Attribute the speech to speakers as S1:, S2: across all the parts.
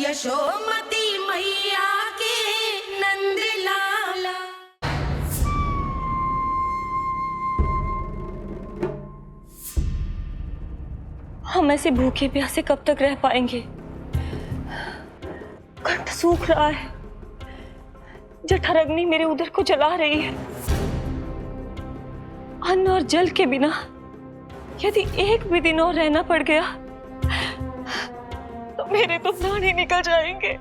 S1: यशोमती मैया के नंद लाला।
S2: हम ऐसे भूखे प्यासे कब तक रह पाएंगे? कंठ सूख रहा है, जठराग्नि मेरे उदर को जला रही है। अन्न और जल के बिना यदि एक भी दिन और रहना पड़ गया तो मेरे तो प्राण ही निकल जाएंगे।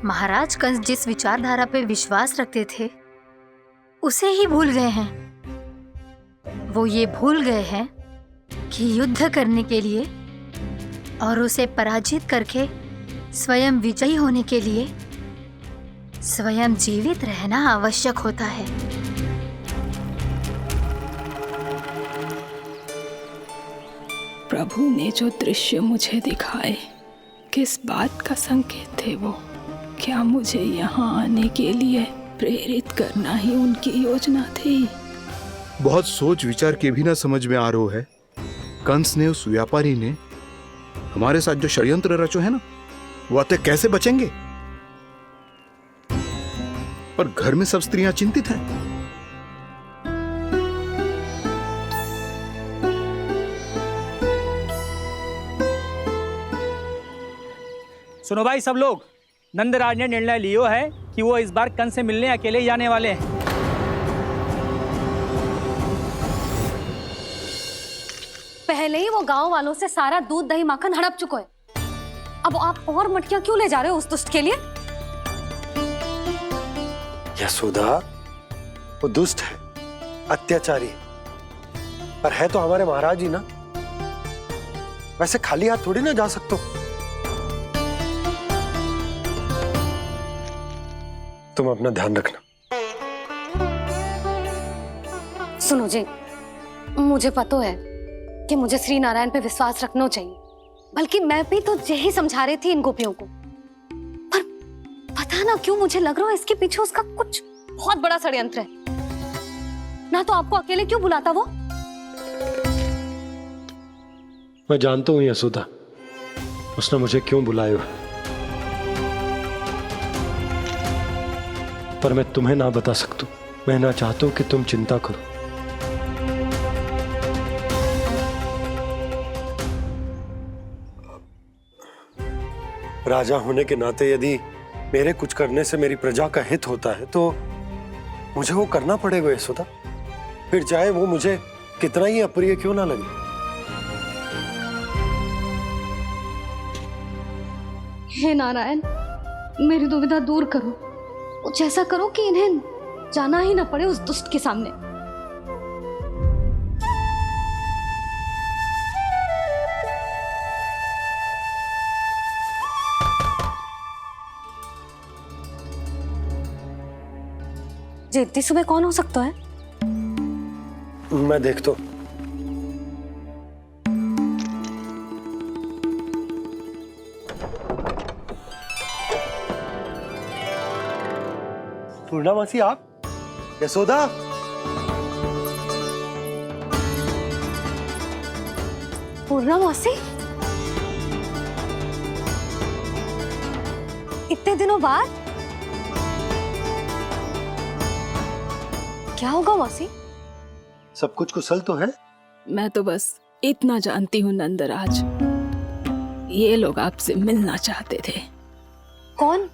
S3: महाराज कंस जिस विचारधारा पे विश्वास रखते थे उसे ही भूल गए हैं। वो ये भूल गए हैं कि युद्ध करने के लिए और उसे पराजित करके स्वयं विजयी होने के लिए स्वयं जीवित रहना आवश्यक होता है।
S4: प्रभु ने जो दृश्य मुझे दिखाए, किस बात का संकेत थे वो? क्या मुझे यहाँ आने के लिए प्रेरित करना ही उनकी योजना थी?
S5: बहुत सोच विचार के भी ना समझ में आ रहा है। कंस ने, उस व्यापारी ने हमारे साथ जो षड्यंत्र रचो है ना, वो अतः कैसे बचेंगे? पर घर में सब स्त्रियां चिंतित हैं।
S6: सुनो भाई सब लोग, नंदराज ने निर्णय लियो है कि वो इस बार कंस से मिलने अकेले ही जाने वाले हैं।
S7: पहले ही वो गांव वालों से सारा दूध दही माखन हड़प चुका है। अब आप और मटकियां क्यों ले जा रहे हो उस दुष्ट के लिए?
S8: यशोदा, वो दुष्ट है, अत्याचारी, पर है तो हमारे महाराज ही ना। वैसे खाली हाथ थोड़ी ना जा सकते हो। तुम अपना ध्यान रखना।
S7: सुनो जी, मुझे पता है कि मुझे श्री नारायण पे विश्वास रखना चाहिए, बल्कि मैं भी तो यही समझा रही थी इन गोपियों को। पर पता ना क्यों मुझे लग रहा है इसके पीछे उसका कुछ बहुत बड़ा षड्यंत्र है। ना तो आपको अकेले क्यों बुलाता वो?
S8: मैं जानता हूं यशोदा, उसने मुझे क्यों बुलाया, पर मैं तुम्हें ना बता सकता। मैं ना चाहता हूं कि तुम चिंता करो। राजा होने के नाते यदि मेरे कुछ करने से मेरी प्रजा का हित होता है तो मुझे वो करना पड़ेगा यशोदा, फिर चाहे वो मुझे कितना ही अप्रिय क्यों ना लगे।
S7: हे नारायण, मेरी दुविधा दूर करो। कुछ ऐसा करो कि इन्हें जाना ही ना पड़े उस दुष्ट के सामने। जी इतनी सुबह कौन हो सकता है?
S8: मैं देखता हूं। पूर्णामासी, आप? यशोदा,
S7: पूर्णामासी, इतने दिनों बाद? क्या होगा मौसी?
S8: सब कुछ कुशल तो है?
S4: मैं तो बस इतना जानती हूँ नंदराज, ये लोग आपसे मिलना चाहते थे।
S7: कौन?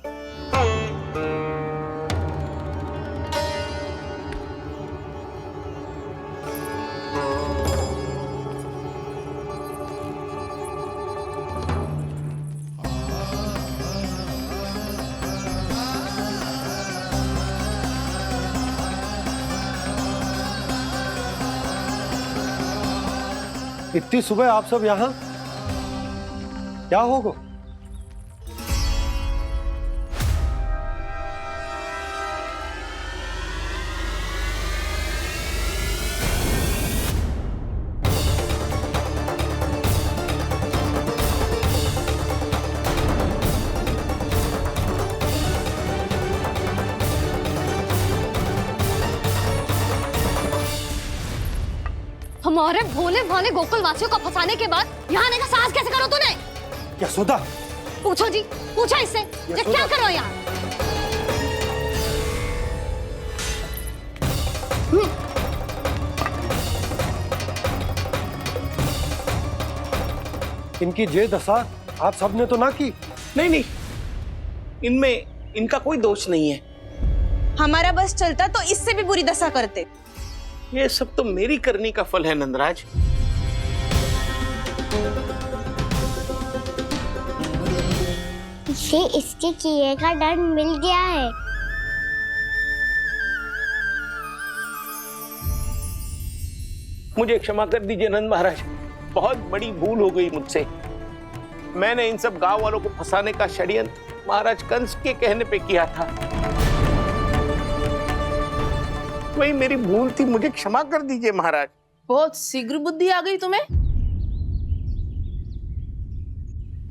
S8: इतनी सुबह आप सब यहाँ? क्या होगा?
S7: हमारे भोले भाले गोकुल वासियों को फंसाने के बाद यहाँ आने का साहस कैसे करो तूने?
S8: यशोदा,
S7: पूछो जी, पूछो इससे ये क्या करो यहाँ।
S8: इनकी ये दशा आप सबने तो ना की।
S9: नहीं नहीं, इनमें इनका कोई दोष नहीं है।
S1: हमारा बस चलता तो इससे भी बुरी दशा करते।
S9: ये सब तो मेरी करनी का फल है नंदराज।
S10: इसे इसके किए का दंड मिल गया है।
S9: मुझे क्षमा कर दीजिए नंद महाराज, बहुत बड़ी भूल हो गई मुझसे। मैंने इन सब गांव वालों को फंसाने का षड्यंत्र महाराज कंस के कहने पे किया था। वही मेरी भूल थी, मुझे क्षमा कर दीजिए महाराज।
S1: बहुत शीघ्र बुद्धि आ गई तुम्हें।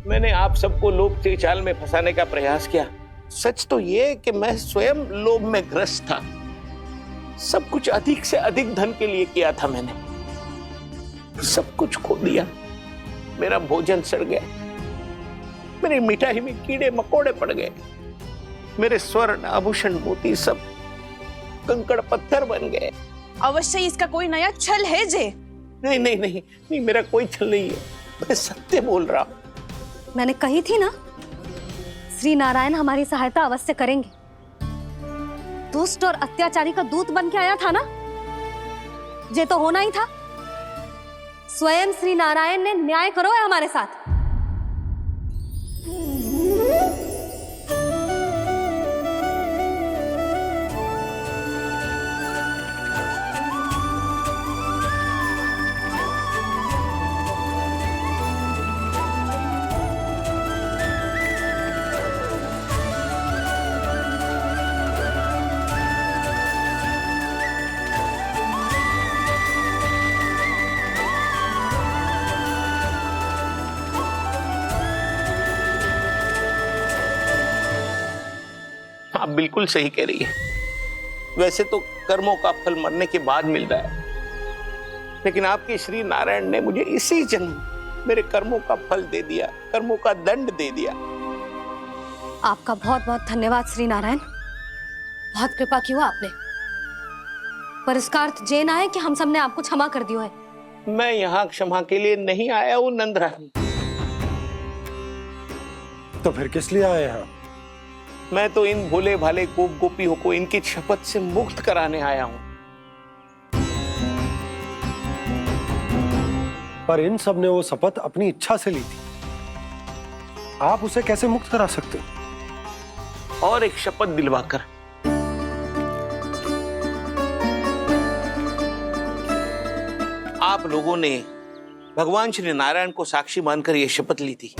S9: मैंने आप सबको लोभ के जाल में फंसाने का प्रयास किया। सच तो ये कि मैं स्वयं लोभ में ग्रस्त था। सब कुछ अधिक से अधिक धन के लिए किया था मैंने। सब कुछ खो दिया। मेरा भोजन सड़ गया, मेरी मिठाई में कीड़े मकोड़े पड़ गए, मेरे स्वर्ण आभूषण मोती सब कंकड़ पत्थर बन गए।
S1: अवश्य इसका कोई नया छल है जे।
S9: नहीं नहीं नहीं नहीं, मेरा कोई छल नहीं है, मैं सत्य बोल रहा हूं।
S7: मैंने कही थी ना, श्री नारायण हमारी सहायता अवश्य करेंगे। दुष्ट और अत्याचारी का दूत बन के आया था ना, ये तो होना ही था। स्वयं श्री नारायण ने न्याय करो है हमारे साथ।
S9: आप बिल्कुल सही कह रही है। वैसे तो कर्मों का फल मरने के बाद मिल रहा है, लेकिन आपके श्री नारायण ने मुझे इसी जन्म मेरे कर्मों का फल दे दिया, कर्मों का दंड दे दिया।
S7: आपका बहुत बहुत धन्यवाद श्री नारायण, बहुत कृपा की हो आपने। पर इसका अर्थ ये ना है कि हम सबने आपको क्षमा कर दिया है।
S9: मैं यहाँ क्षमा के लिए नहीं आया हूँ नंदरानी।
S8: तो फिर किस लिए आए हैं?
S9: मैं तो इन भोले भाले गोप गोपियों को इनकी शपथ से मुक्त कराने आया हूँ।
S8: पर इन सब ने वो शपथ अपनी इच्छा से ली थी, आप उसे कैसे मुक्त करा सकते हो?
S9: और एक शपथ दिलवाकर। आप लोगों ने भगवान श्री नारायण को साक्षी मानकर यह शपथ ली थी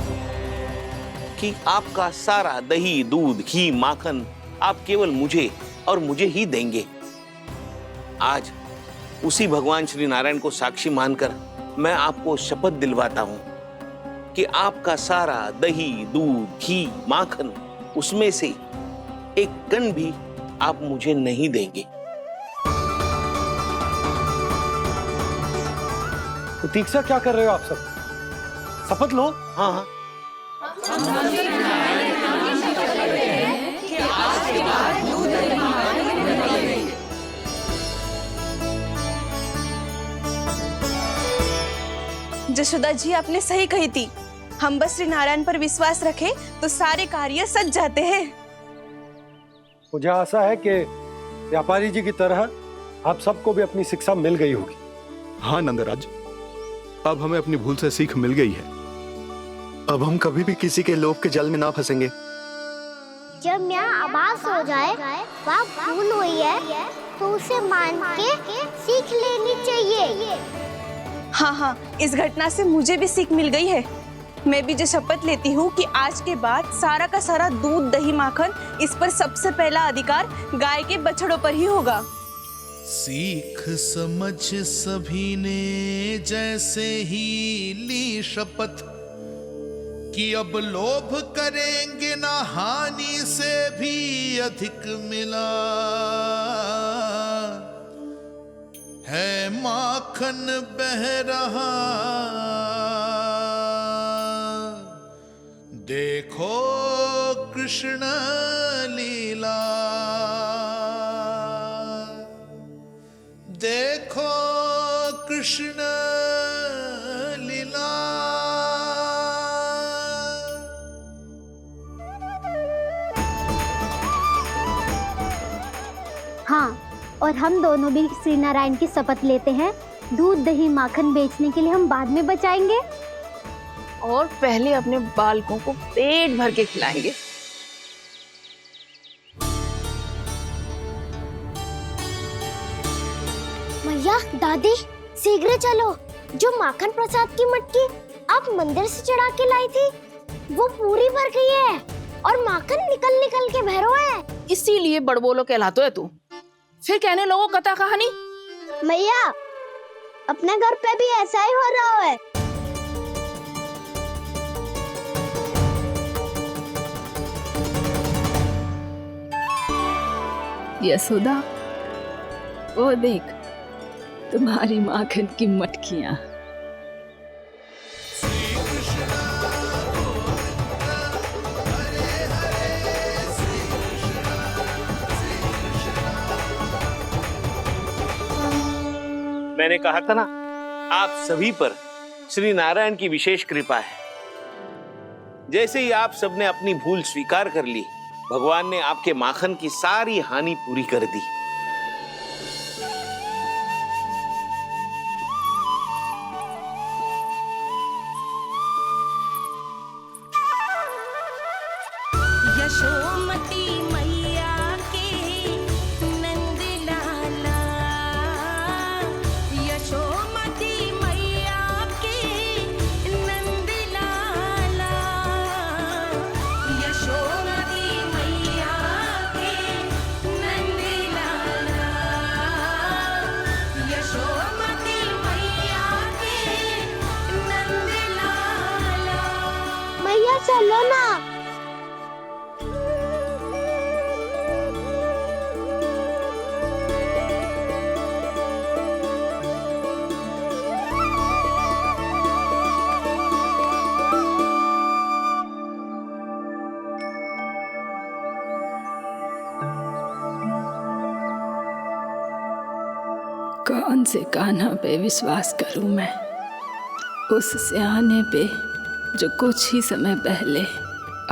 S9: कि आपका सारा दही, दूध, घी, माखन आप केवल मुझे और मुझे ही देंगे। आज उसी भगवान श्री नारायण को साक्षी मानकर मैं आपको शपथ दिलवाता हूं कि आपका सारा दही, दूध, घी, माखन उसमें से एक कण भी आप मुझे नहीं देंगे।
S8: प्रतीक्षा क्या कर रहे हो आप सब? शपथ लो।
S9: हाँ हाँ,
S1: जशोदा जी आपने सही कही थी। हम बस श्री नारायण पर विश्वास रखें तो सारे कार्य सज जाते हैं।
S8: मुझे आशा है कि व्यापारी जी की तरह आप सबको भी अपनी शिक्षा मिल गई होगी।
S5: हाँ नंदराज, अब हमें अपनी भूल से सीख मिल गई है।
S11: अब हम कभी भी किसी के लोभ के जाल में ना फंसेंगे।
S10: जब यहाँ आभास हो जाए वहाँ भूल हुई है तो उसे मान के सीख लेनी चाहिए।
S1: हाँ हाँ, इस घटना से मुझे भी सीख मिल गई है। मैं भी जो शपथ लेती हूँ कि आज के बाद सारा का सारा दूध, दही, माखन इस पर सबसे पहला अधिकार गाय के बछड़ों पर ही होगा।
S12: सीख समझ सभी ने जैसे ही ली शपथ कि अब लोभ करेंगे ना हानि से भी अधिक मिला है, माखन बह रहा देखो कृष्ण लीला, देखो कृष्ण लीला।
S10: हाँ, और हम दोनों भी श्री नारायण की शपथ लेते हैं, दूध दही माखन बेचने के लिए हम बाद में बचाएंगे
S1: और पहले अपने बालकों को पेट भर के खिलाएंगे।
S10: मैया, दादी, शीघ्र चलो। जो माखन प्रसाद की मटकी आप मंदिर से चढ़ा के लाई थी, वो पूरी भर गई है और माखन निकल निकल के बह रहा है।
S13: इसीलिए बड़बोलो कहलाते है तू। फिर कहने लोगों कथा कहानी।
S10: मैया, अपने घर पे भी ऐसा ही हो रहा है।
S4: यशोदा, वो देख तुम्हारी माखन की मटकियां।
S9: मैंने कहा था ना, आप सभी पर श्री नारायण की विशेष कृपा है। जैसे ही आप सबने अपनी भूल स्वीकार कर ली, भगवान ने आपके माखन की सारी हानि पूरी कर दी।
S2: यशोमती मैया की नंद लाला, यशोमती मैया की नंद लाला, यशोमती मैया की नंद लाला, यशोमती मैया की नंद लाला।
S10: मैया चलो ना।
S4: कौन से कान्हा पे विश्वास करूं मैं? उस सियाने पे जो कुछ ही समय पहले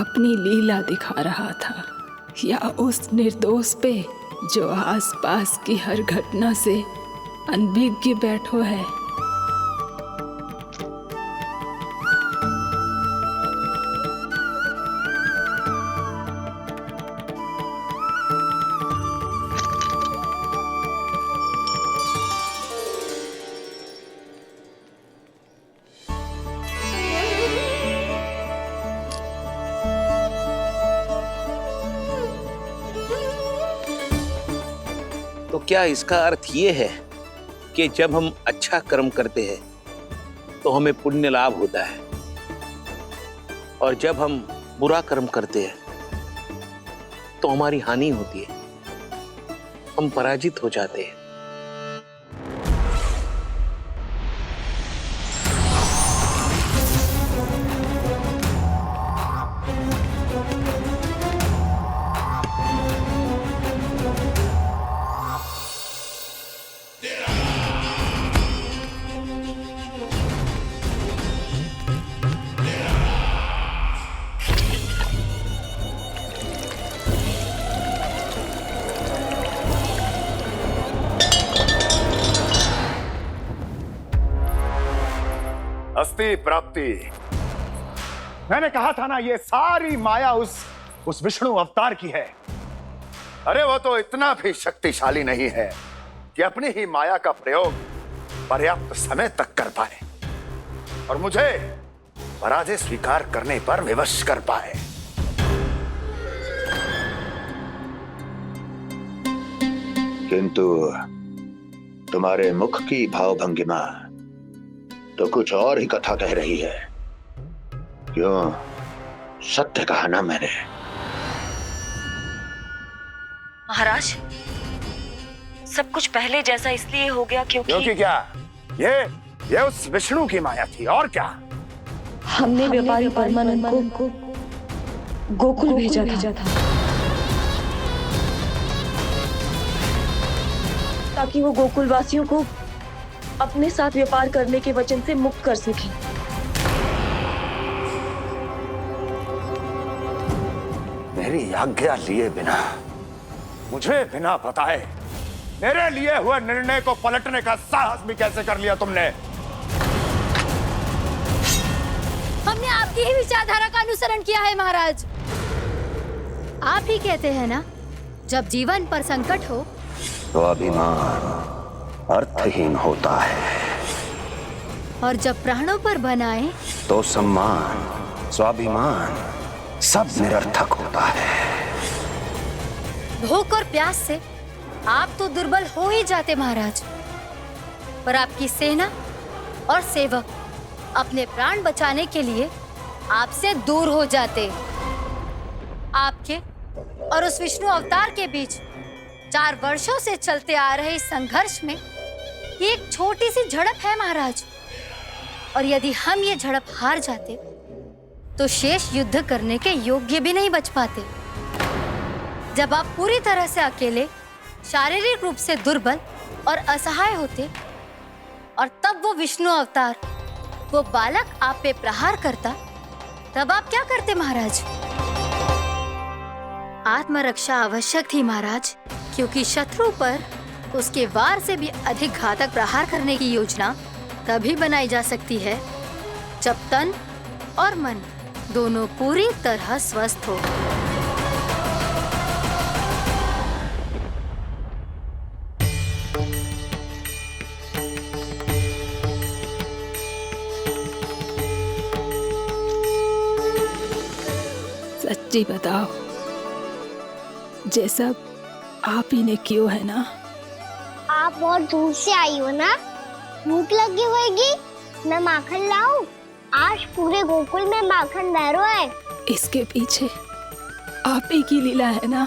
S4: अपनी लीला दिखा रहा था, या उस निर्दोष पे जो आसपास की हर घटना से अनभिज्ञ बैठो है?
S9: तो क्या इसका अर्थ ये है कि जब हम अच्छा कर्म करते हैं तो हमें पुण्य लाभ होता है, और जब हम बुरा कर्म करते हैं तो हमारी हानि होती है, हम पराजित हो जाते हैं?
S11: अस्ति प्राप्ति। मैंने कहा था ना, ये सारी माया उस विष्णु अवतार की है। अरे वो तो इतना भी शक्तिशाली नहीं है कि अपनी ही माया का प्रयोग पर्याप्त समय तक कर पाए और मुझे पराजय स्वीकार करने पर विवश कर पाए।
S14: किंतु तुम्हारे मुख की भावभंगिमा तो कुछ और ही कथा कह रही है। क्यों? सत्य कहा ना मैंने।
S2: महाराज, सब कुछ पहले जैसा इसलिए हो गया क्योंकि
S11: क्या? ये उस विष्णु की माया थी, और क्या?
S2: हमने व्यापारी परमानंद को गोकुल भेजा था ताकि वो गोकुल वासियों को अपने साथ व्यापार करने के वचन से मुक्त कर सके।
S11: मेरी आज्ञा लिए बिना, मुझे बिना बताए मेरे लिए हुए निर्णय को पलटने का साहस भी कैसे कर लिया तुमने?
S3: हमने आपकी ही विचारधारा का अनुसरण किया है महाराज। आप ही कहते हैं ना, जब जीवन पर संकट हो
S14: तो अभिमान अर्थहीन होता है,
S3: और जब प्राणों पर बनाए
S14: तो सम्मान स्वाभिमान सब निरर्थक होता है।
S3: भूख और प्यास से आप तो दुर्बल हो ही जाते महाराज, पर आपकी सेना और सेवक अपने प्राण बचाने के लिए आपसे दूर हो जाते। आपके और उस विष्णु अवतार के बीच 4 वर्षों से चलते आ रहे इस संघर्ष में ये एक छोटी सी झड़प है महाराज, और यदि हम ये झड़प हार जाते तो शेष युद्ध करने के योग्य भी नहीं बच पाते। जब आप पूरी तरह से अकेले, शारीरिक रूप से दुर्बल और असहाय होते, और तब वो विष्णु अवतार, वो बालक आप पे प्रहार करता, तब आप क्या करते महाराज? आत्मरक्षा आवश्यक थी महाराज, क्योंकि शत्रु पर उसके वार से भी अधिक घातक प्रहार करने की योजना तभी बनाई जा सकती है जब तन और मन दोनों पूरी तरह स्वस्थ हो।
S4: सच्ची बताओ, जैसा आप ही ने कियो है ना?
S10: आप बहुत दूर से आई हो ना, भूख लगी होगी। मैं माखन लाऊं? आज पूरे गोकुल में माखन बह रहा है।
S4: इसके पीछे आप ही की लीला है ना?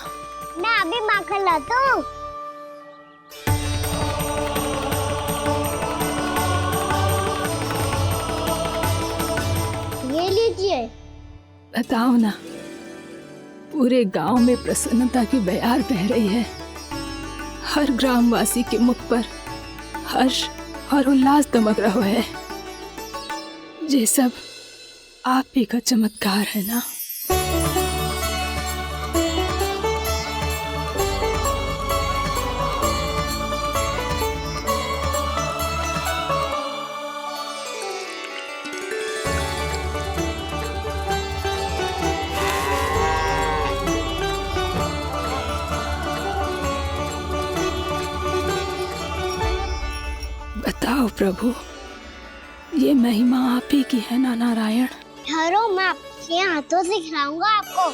S10: मैं अभी माखन लाता हूँ। ये लीजिए।
S4: बताओ ना, पूरे गांव में प्रसन्नता की बयार बह रही है। हर ग्रामवासी के मुख पर हर्ष और उल्लास दमक रहा है। ये सब आप ही का चमत्कार है ना? बताओ प्रभु, ये महिमा आप ही की है ना नारायण?
S10: ठहरो, मैं आपके हाथों से खिलाऊंगा आपको।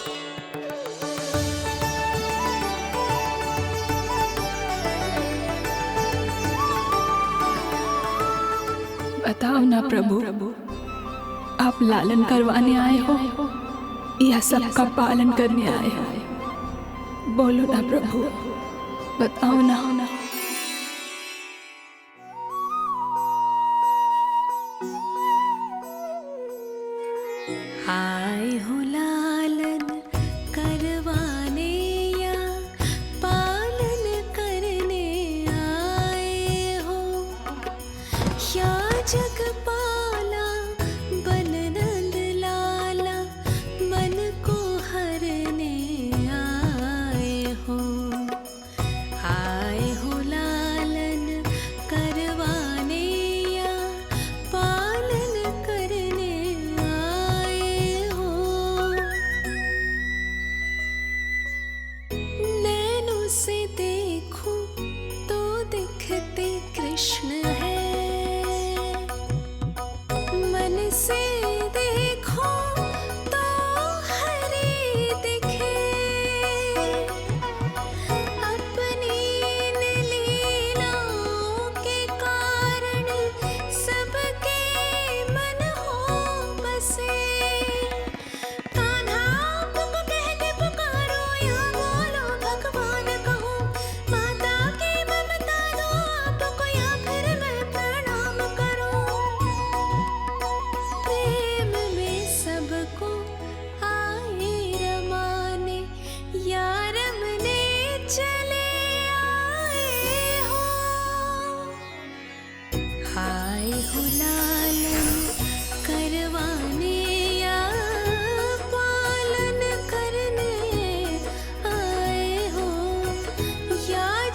S4: बताओ ना प्रभु, आप लालन करवाने आए हो या सबका पालन करने आए हो? बोलो ना प्रभु, बताओ ना।
S15: आए हो लालन करवाने या पालन करने आए हो, या जगपाला बन नंद लाला मन को हरने आए हो। आए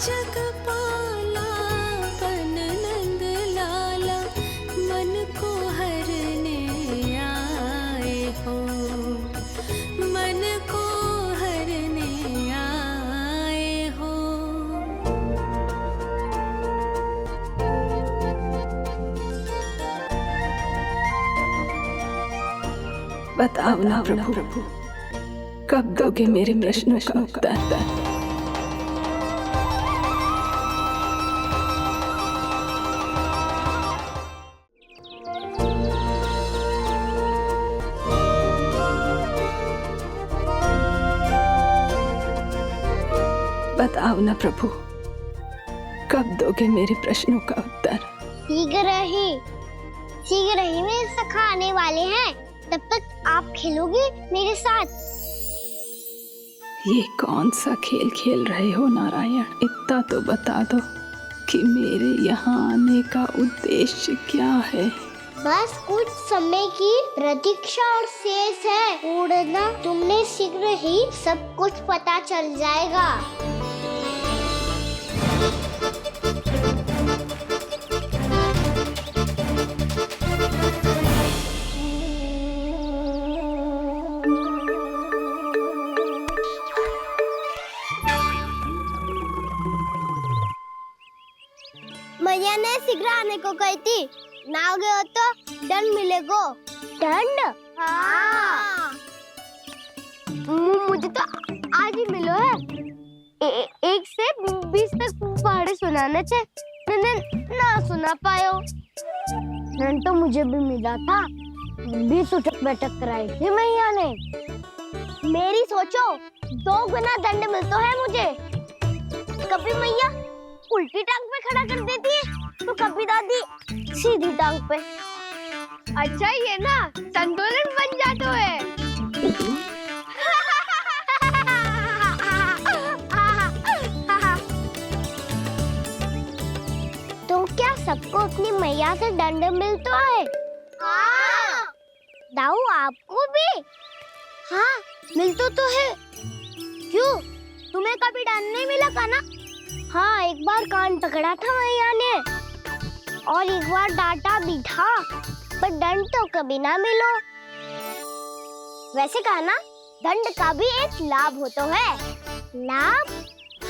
S15: जगपाला बन नंद लाला मन को हरने आए हो, मन को हरने आए हो।
S4: बताओ ना प्रभु, कब दोगे मेरे प्रश्नों का उत्तर? बताओ ना प्रभु, कब दोगे मेरे प्रश्नों का उत्तर?
S10: शीघ्र ही मेरे सखा आने वाले हैं, तब तक आप खेलोगे मेरे साथ।
S4: ये कौन सा खेल खेल रहे हो नारायण? इतना तो बता दो कि मेरे यहाँ आने का उद्देश्य क्या है?
S10: बस कुछ समय की प्रतीक्षा और शेष है। उड़ना तुमने शीघ्र ही सब कुछ पता चल जाएगा। मैया ने शीघ्र आने को कही थी, ना हो गए हो तो दंड मिलेगा। दंड? हाँ। मुझे तो आज ही मिलो है। 1 से 20 तक पहाड़े सुनाने थे, ना सुना पायो। दंड तो मुझे भी मिला था, 20 उठक बैठक कराई थी मैया ने। मेरी सोचो 2 गुना दंड मिलता है मुझे। कभी मैया उल्टी टांग पे खड़ा कर देती है, तो कभी दादी सीधी टांग पे। अच्छा ये ना संतुलन बन जाता है। तो क्या सबको अपनी मैया से दंड मिलता है? हाँ। दाऊ आपको भी? हाँ मिलता तो है। क्यों, तुम्हें कभी दंड नहीं मिला का ना? हाँ, एक बार कान पकड़ा था मैया ने और एक बार डांटा भी था, पर दंड तो कभी ना मिलो। वैसे कहा ना, दंड का भी एक लाभ होता है। लाभ?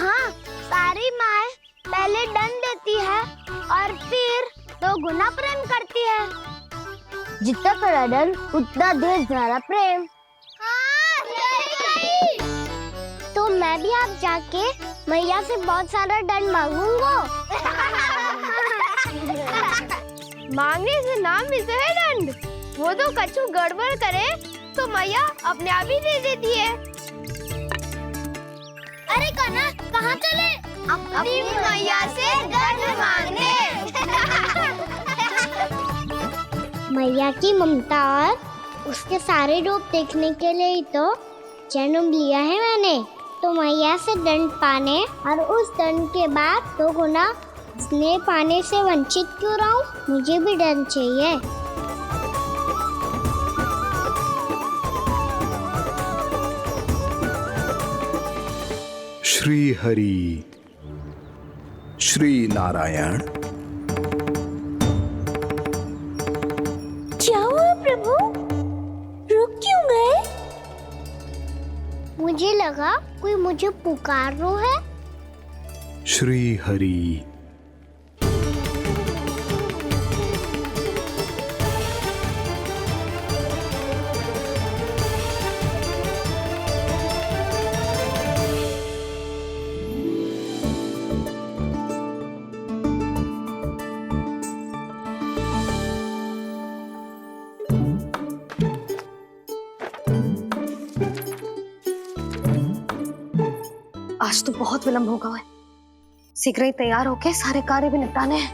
S10: हाँ, सारी माँ पहले दंड देती है और फिर 2 गुना प्रेम करती है। जितना बड़ा दंड उतना ढेर सारा प्रेम। हाँ, सही कही। तो मैं भी आप जाके मैया से बहुत सारा दंड मांगूंगा। मांगने से ना मिलता है दंड, वो तो कछु गड़बड़ करे तो मैया अपने आप ही दे देती है। अरे कना, कहाँ चले? अपनी मैया से दंड मांगने। मैया की ममता और उसके सारे रूप देखने के लिए ही तो जन्म लिया है मैंने। तो मैया से दंड पाने और उस दंड के बाद 2 गुना स्नेह पाने से वंचित क्यों रहूं? मुझे भी दंड चाहिए।
S5: श्री हरि, श्री नारायण।
S10: क्या हुआ प्रभु? रुक क्यों गए? मुझे लगा कोई मुझे पुकार रहा है।
S5: श्री हरि।
S7: आज तो बहुत विलंब होगा है। शीघ्र ही तैयार होके सारे कार्य भी निपटाने हैं।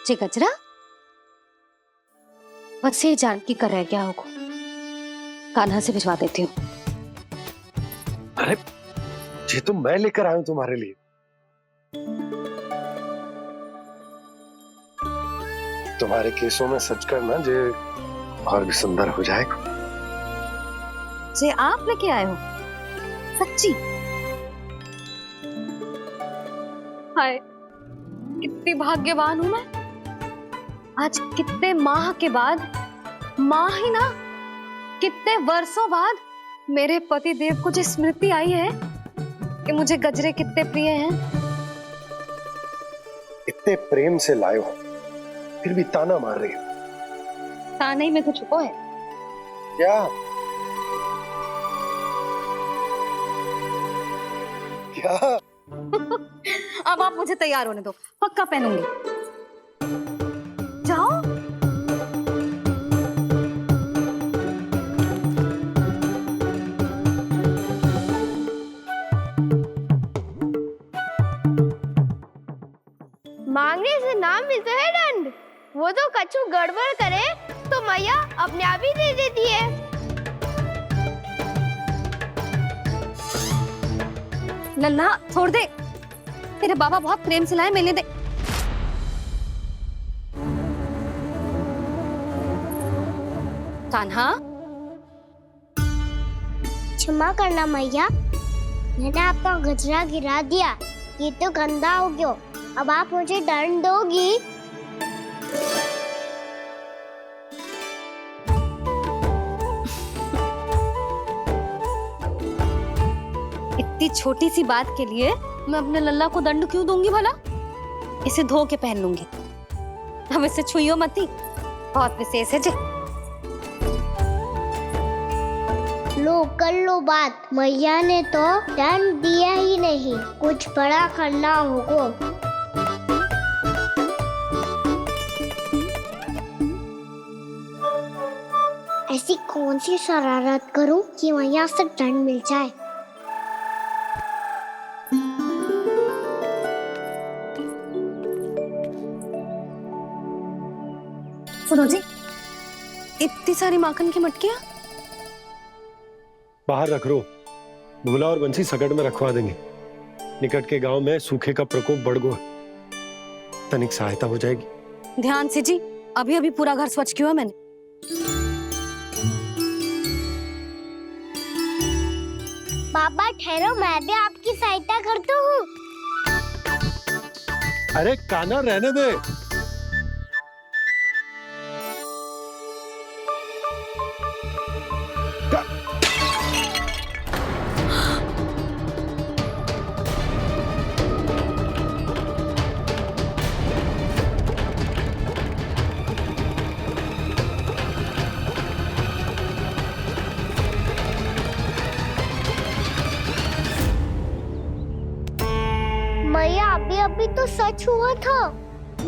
S7: जी गजरा, बस ये जान की कर रहे क्या होगा, कान्हा से भिजवा देती हूँ।
S8: अरे ये तो मैं लेकर आया हूं तुम्हारे लिए। तुम्हारे केसों में सच करना जे और भी सुंदर हो जाएगा।
S7: जे आप लेके आए हो सच्ची? हाय, कितनी भाग्यवान हूं मैं। आज कितने माह के बाद, माह ही ना, कितने वर्षों बाद मेरे पति देव को जो स्मृति आई है कि मुझे गजरे कितने प्रिय हैं।
S8: इतने प्रेम से लाए हो, फिर भी ताना मार रही हो।
S7: ताने में कुछ छुपो है
S8: क्या? क्या?
S7: अब आप मुझे तैयार होने दो, पक्का पहनूंगी। जाओ।
S10: मांगने से ना मिलता है दंड। वो तो कछु गड़बड़ करे तो मैया अपने आप ही दे देती है।
S7: लल्ला छोड़ दे, तेरे बाबा बहुत प्रेम से लाए, मिलने दे। कान्हा,
S10: क्षमा करना मैया, मैंने आपका गजरा गिरा दिया, ये तो गंदा हो गया। अब आप मुझे दंड दोगी?
S7: इतनी छोटी सी बात के लिए मैं अपने लल्ला को दंड क्यों दूंगी भला? इसे धो के पहन लूंगी। हम इसे छुइयो मती, बहुत विशेष है जी।
S10: लो कर लो बात, मैया ने तो दंड दिया ही नहीं, कुछ बड़ा करना होगा। ऐसी कौन सी शरारत करूं कि मैया से दंड मिल जाए?
S7: सुनो जी, इतनी सारी माखन की मटकियां
S8: बाहर रख रो, भूला और बंसी सकट में रखवा देंगे। निकट के गांव में सूखे का प्रकोप बढ़ गया, तनिक सहायता हो जाएगी।
S7: ध्यान से जी, अभी अभी पूरा घर स्वच्छ किया मैंने।
S10: पापा ठहरो, मैं भी आपकी सहायता करता हूँ।
S8: अरे कान्हा रहने दे।
S10: मैया अभी अभी तो सच हुआ था,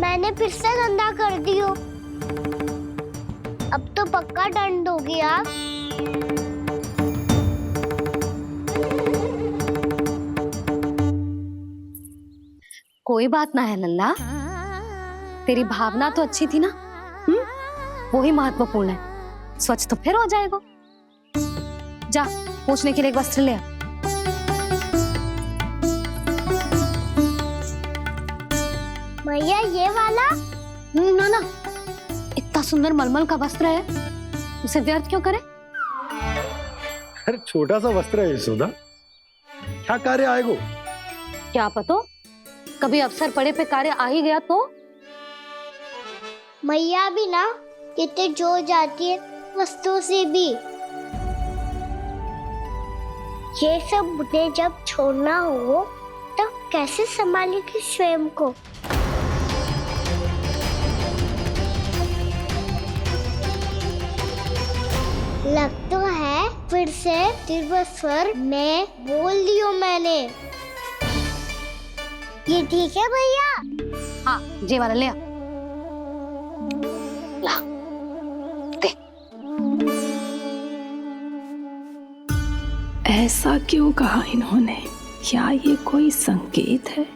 S10: मैंने फिर से गंदा कर दियो। अब तो पक्का दंड दोगी आप।
S7: कोई बात ना है लल्ला, तेरी भावना तो अच्छी थी ना, वो ही महत्वपूर्ण है। स्वच्छ तो फिर हो जाएगा। जा, पूछने के लिए एक वस्त्र ले आ।
S10: भैया ये वाला?
S7: ना ना, इतना सुंदर मलमल का वस्त्र है, उसे व्यर्थ क्यों करे?
S8: अरे छोटा सा वस्त्र है यशोदा, क्या कार्य आएगा?
S7: क्या पता, कभी अवसर पड़े पे कार्य आ ही गया तो।
S10: मैया भी ना कितने जो जाती है वस्तुओं से भी। ये सब मुझे जब छोड़ना हो तो कैसे संभालेगी स्वयं को? लग तो है फिर से तिरस्वर में बोल दियो मैंने। ये ठीक है भैया?
S7: हाँ, जे वाला ले आ। ला, दे।
S4: ऐसा क्यों कहा इन्होंने? क्या ये कोई संकेत है?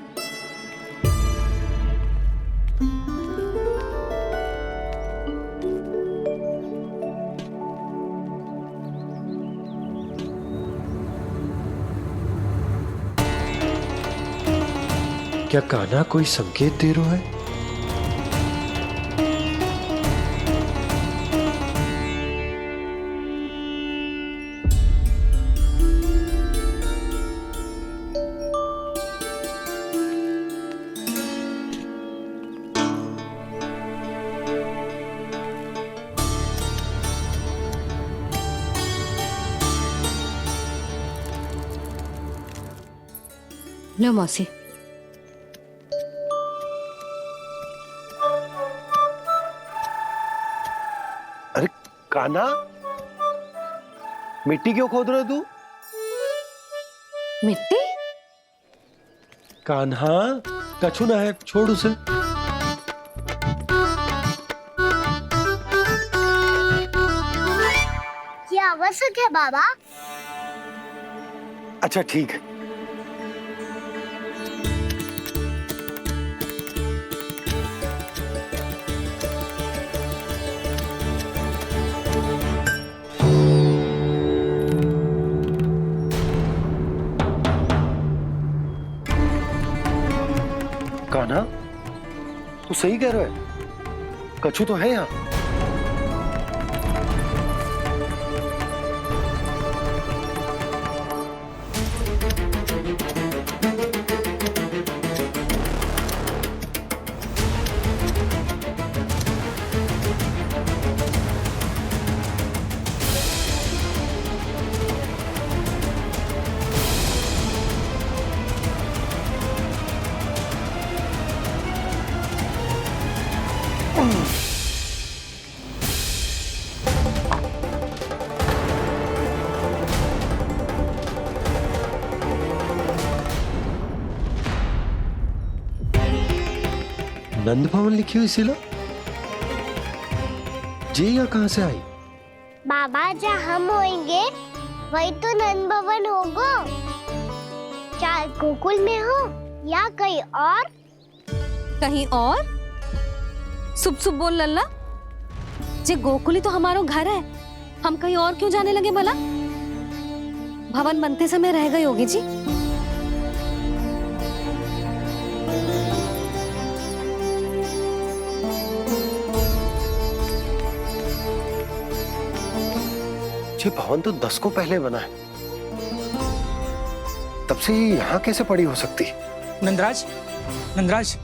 S8: क्या कान्हा कोई संकेत दे रहा है?
S7: लो मौसी।
S8: अरे कान्हा, मिट्टी क्यों खोद रहे हो तू?
S7: मिट्टी?
S8: कान्हा, कछु ना है, छोड़ उसे।
S10: ये आवश्यक है बाबा।
S8: अच्छा ठीक है। कान्हा, तू सही कह रहा है, कछु तो है यहाँ। नंद भवन लिखी हुई शिला, जी यहाँ कहाँ से आई?
S10: बाबा जहाँ हम होंगे वही तो नंद भवन होगा। चाहे गोकुल में हो या कहीं और।
S7: कहीं और? सुब सुब बोल लल्ला। जे गोकुली तो हमारो घर है, हम कहीं और क्यों जाने लगे भला? भवन बनते समय रह गए होगी जी।
S8: ये भवन तो 10 को पहले बना है, तब से ये यहाँ कैसे पड़ी हो सकती?
S6: नंदराज, नंदराज,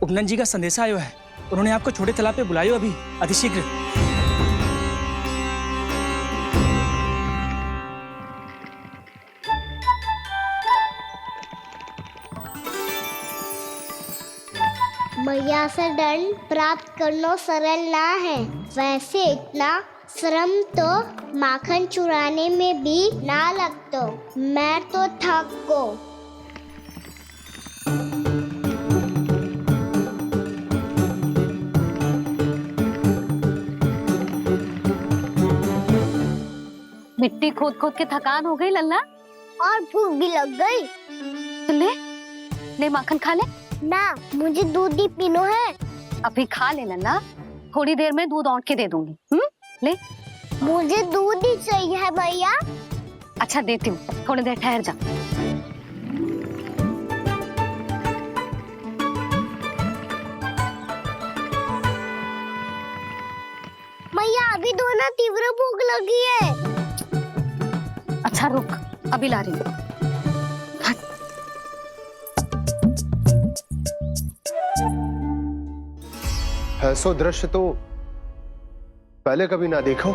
S6: उपनंद जी का संदेशा आयो है। उन्होंने आपको छोटे तालाब पे बुलायो अभी, अतिशीघ्र।
S10: मैया से दंड प्राप्त करना सरल ना है। वैसे इतना श्रम तो माखन चुराने में भी ना लगतो। मैं तो थक गो।
S7: मिट्टी खोद खोद के थकान हो गई लल्ला,
S10: और भूख भी लग गई।
S7: तो ले ले माखन खा ले।
S10: ना, मुझे दूध ही पीनो है।
S7: अभी खा ले लल्ला, थोड़ी देर में दूध औंट के दे दूंगी। ले।
S10: मुझे दूध ही चाहिए है भैया।
S7: अच्छा देती हूँ, थोड़ी देर ठहर जा।
S10: भैया अभी तो ना तीव्र भूख लगी है।
S7: अच्छा रुक, अभी ला रही हूँ।
S8: ऐसो दृश्य तो पहले कभी ना देखो।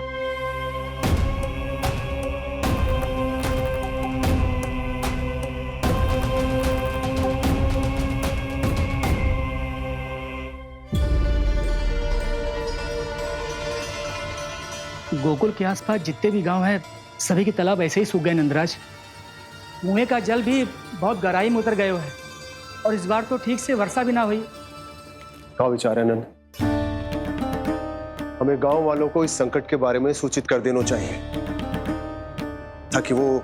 S6: गोकुल के आसपास जितने भी गांव हैं, सभी के तालाब ऐसे ही सूख गए नंदराज। कुएं का जल भी बहुत गहराई में उतर गए है, और इस बार तो ठीक से वर्षा भी ना हुई।
S8: क्या विचार है नंद? हमें गांव वालों को इस संकट के बारे में सूचित कर देना चाहिए, ताकि वो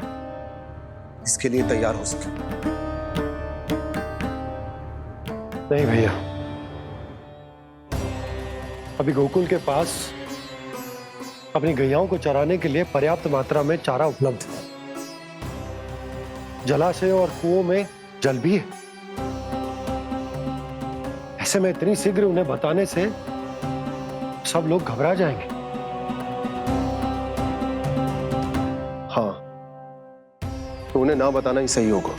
S8: इसके लिए तैयार हो सके। नहीं भैया, अभी गोकुल के पास अपनी गैयाओं को चराने के लिए पर्याप्त मात्रा में चारा उपलब्ध है। जलाशय और कुओं में जल भी है। ऐसे में इतनी शीघ्र उन्हें बताने से सब लोग घबरा जाएंगे। हाँ, तो उन्हें ना बताना ही सही होगा।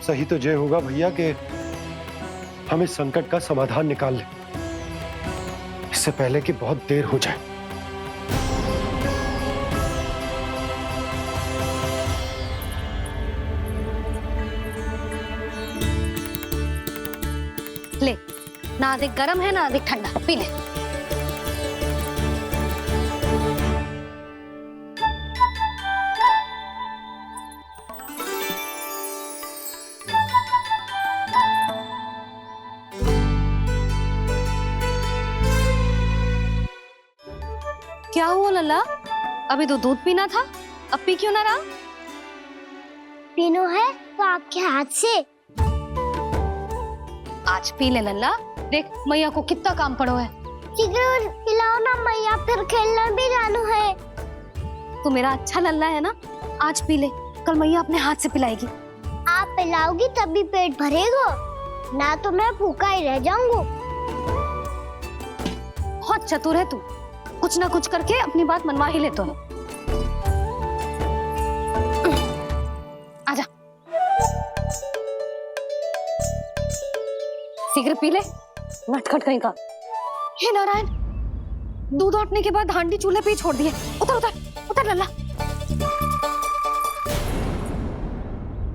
S8: सही तो ये होगा भैया कि हम इस संकट का समाधान निकाल लें, इससे पहले कि बहुत देर हो जाए।
S7: ना अधिक गर्म है ना अधिक ठंडा, पी ले। क्या हुआ लल्ला? अभी तो दूध पीना था, अब पी क्यों ना रहा?
S10: पीनो है तो आपके हाथ से।
S7: आज पी ले लल्ला, देख मैया को कितना काम पड़ो है।
S10: शीघ्र पिलाओ ना मैया, फिर खेलना भी जानो है।
S7: तू मेरा अच्छा लल्ला है ना, आज पी ले, कल मैया अपने हाथ से पिलाएगी।
S10: आप पिलाओगी तभी पेट भरेगा, ना तो मैं भूखा ही रह जाऊंगा।
S7: बहुत चतुर है तू, कुछ ना कुछ करके अपनी बात मनवा ही लेता है। आजा, शीघ्र पी ले, नटखट कहीं का। हे नारायण, दूध औटने के बाद हांडी चूल्हे पे ही छोड़ दिए। उतर उतर उतर लल्ला।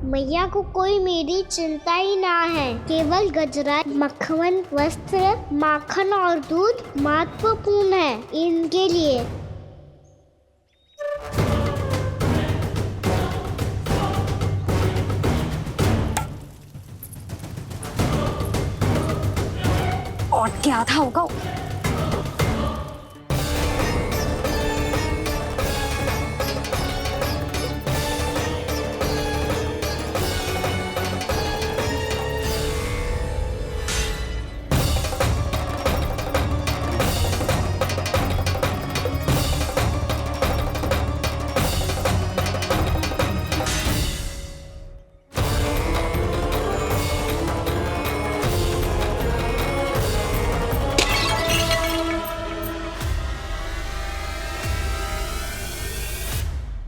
S10: मैया को कोई मेरी चिंता ही ना है, केवल गजरा, मक्खन, वस्त्र, माखन और दूध महत्वपूर्ण है इनके लिए।
S7: और क्या आधा होगा।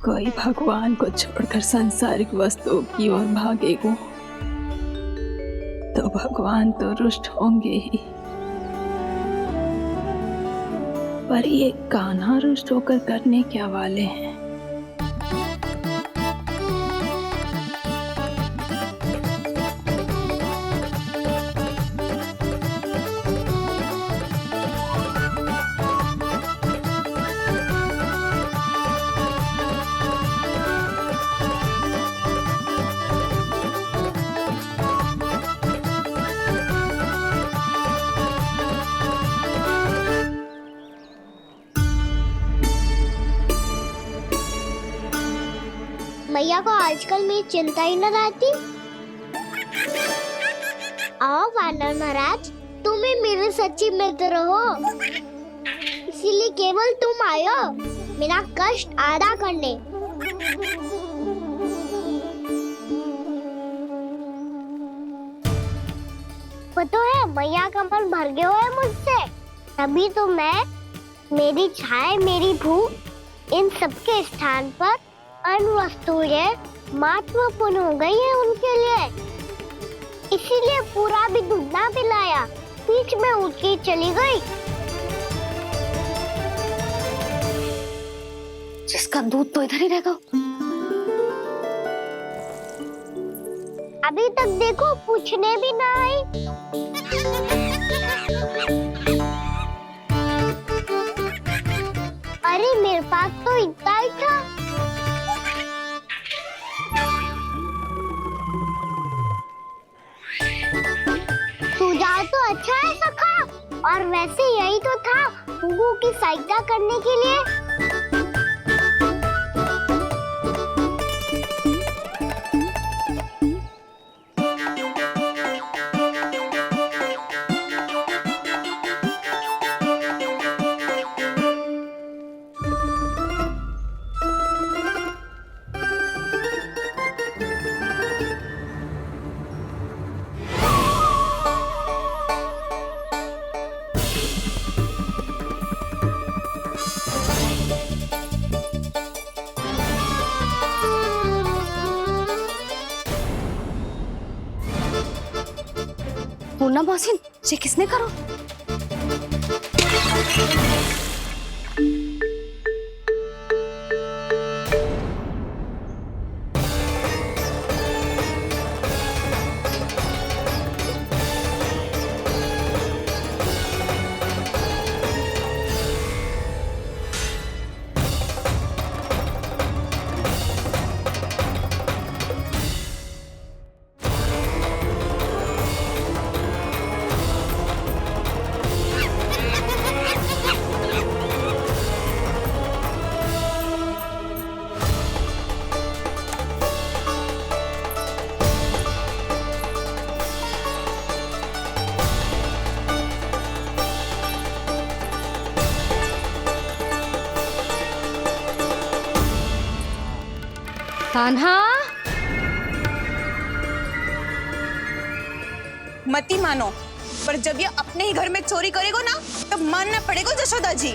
S4: कोई भगवान को छोड़कर सांसारिक वस्तुओं की ओर भागेगा तो भगवान तो रुष्ट होंगे ही, पर ये कान्हा रुष्ट होकर करने क्या वाले हैं?
S10: मैया को आजकल मेरी चिंता ही न रहती। आओ वानर महाराज, तुम ही मेरे सच्ची मित्र हो, इसीलिए केवल तुम आयो मेरा कष्ट आधा करने। पता है मैया का मन भर गया है मुझसे, तभी तो मैं, मेरी छाया, मेरी भूख, इन सबके स्थान पर अन्य वस्तुएं महत्वपूर्ण हो गई है उनके लिए। इसीलिए पूरा भी दूध ना पिलाया, बीच में उठ के चली गई।
S7: जिसका दूध तो इधर ही रहेगा।
S10: अभी तक देखो पूछने भी ना आई। अरे मेरे पास तो इतना ही था। सुझाव तो अच्छा है सखा, और वैसे यही तो था गुगु की सहायता करने के लिए।
S7: पूर्णा मौसी, ये किसने करो? कान्हा,
S1: मत ही मानो, पर जब ये अपने ही घर में चोरी करेगा ना, तब मानना पड़ेगा जशोदा जी।